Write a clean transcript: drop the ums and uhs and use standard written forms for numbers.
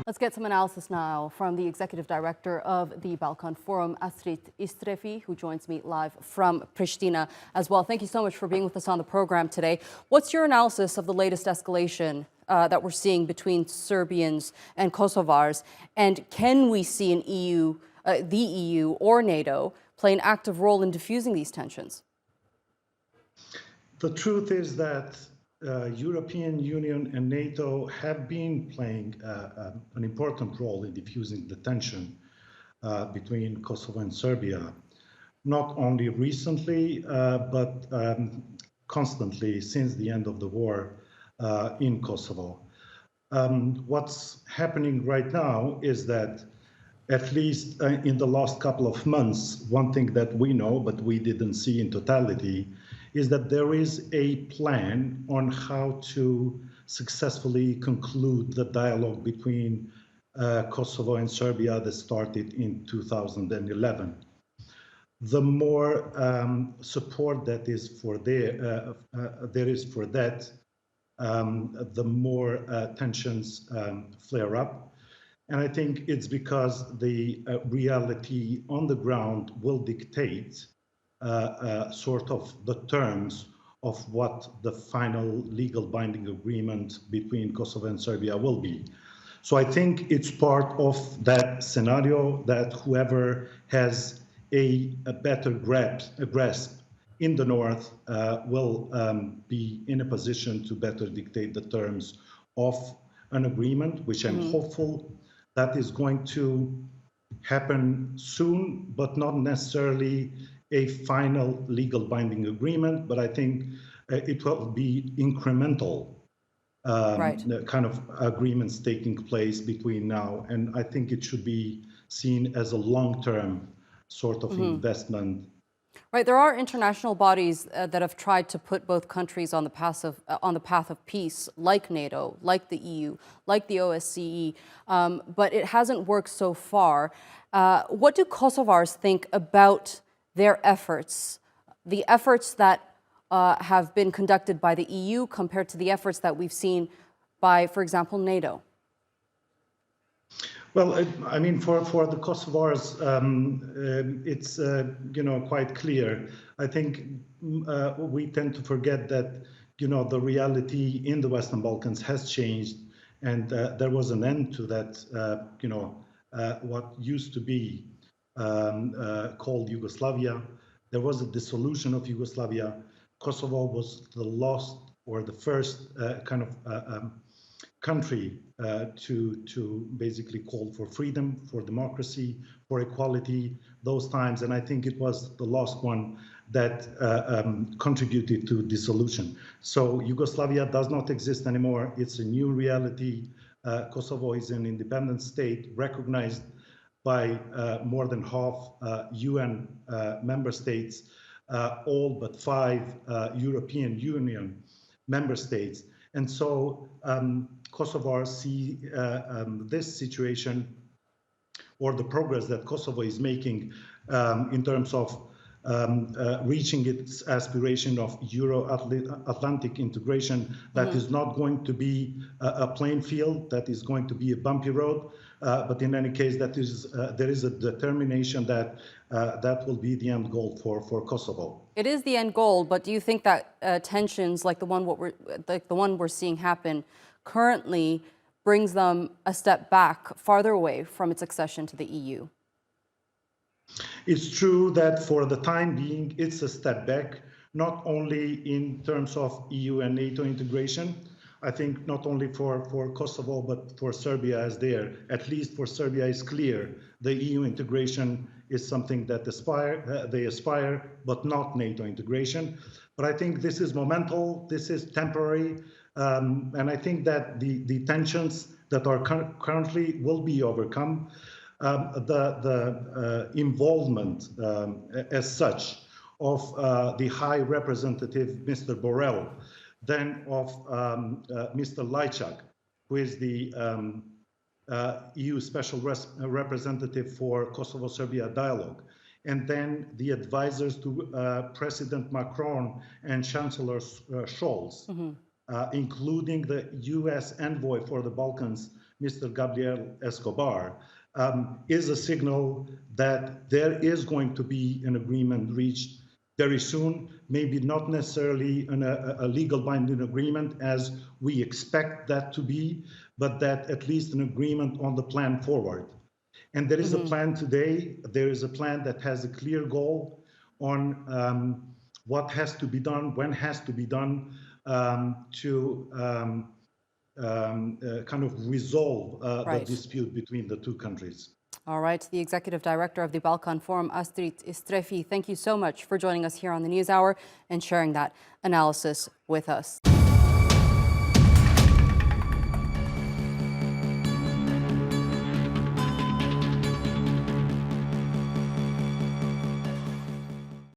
Let's get some analysis now from the executive director of the Balkan Forum, Astrit Istrefi, who joins me live from Pristina as well. Thank you so much for being with us on the program today. What's your analysis of the latest escalation that we're seeing between Serbians and Kosovars? And can we see the EU or NATO play an active role in diffusing these tensions? The truth is that European Union and NATO have been playing an important role in diffusing the tension between Kosovo and Serbia, not only recently, but constantly since the end of the war in Kosovo. What's happening right now is that, at least in the last couple of months, one thing that we know, but we didn't see in totality, is that there is a plan on how to successfully conclude the dialogue between Kosovo and Serbia that started in 2011. The more support that is for there is for that, the more tensions flare up. And I think it's because the reality on the ground will dictate sort of the terms of what the final legal binding agreement between Kosovo and Serbia will be. So I think it's part of that scenario that whoever has a better grasp in the north will be in a position to better dictate the terms of an agreement, which I'm hopeful that is going to happen soon, but not necessarily a final legal binding agreement, but I think it will be incremental kind of agreements taking place between now, and I think it should be seen as a long-term sort of investment. Right, there are international bodies that have tried to put both countries on the path of peace, like NATO, like the EU, like the OSCE, but it hasn't worked so far. What do Kosovars think about their efforts, the efforts that have been conducted by the EU compared to the efforts that we've seen by, for example, NATO? Well, I mean, for the Kosovars, it's quite clear. I think we tend to forget that the reality in the Western Balkans has changed, and there was an end to that. What used to be called Yugoslavia. There was a dissolution of Yugoslavia. Kosovo was the last or the first kind of country to basically call for freedom, for democracy, for equality, those times. And I think it was the last one that contributed to dissolution. So Yugoslavia does not exist anymore. It's a new reality. Kosovo is an independent state recognized by more than half UN member states, all but 5 European Union member states. And so Kosovars see this situation, or the progress that Kosovo is making in terms of reaching its aspiration of Euro-Atlantic integration, that is not going to be a plain field, that is going to be a bumpy road. But in any case, there is a determination that that will be the end goal for Kosovo. It is the end goal, but do you think that tensions like the one we're seeing happen currently brings them a step back, farther away from its accession to the EU? It's true that for the time being, it's a step back, not only in terms of EU and NATO integration. I think not only for Kosovo, but for Serbia as there. At least for Serbia is clear. The EU integration is something that they aspire, but not NATO integration. But I think this is momental, this is temporary, and I think that the tensions that are currently will be overcome. The involvement as such of the High Representative, Mr. Borrell, then of Mr. Lajčák, who is the EU Special Representative for Kosovo-Serbia dialogue, and then the advisors to President Macron and Chancellor Scholz. including the U.S. envoy for the Balkans, Mr. Gabriel Escobar, is a signal that there is going to be an agreement reached very soon, maybe not necessarily a legal binding agreement as we expect that to be, but that at least an agreement on the plan forward. And there is a plan today. There is a plan that has a clear goal on what has to be done, when has to be done to kind of resolve the dispute between the two countries. All right, the Executive Director of the Balkan Forum, Astrit Istrefi, thank you so much for joining us here on the NewsHour and sharing that analysis with us.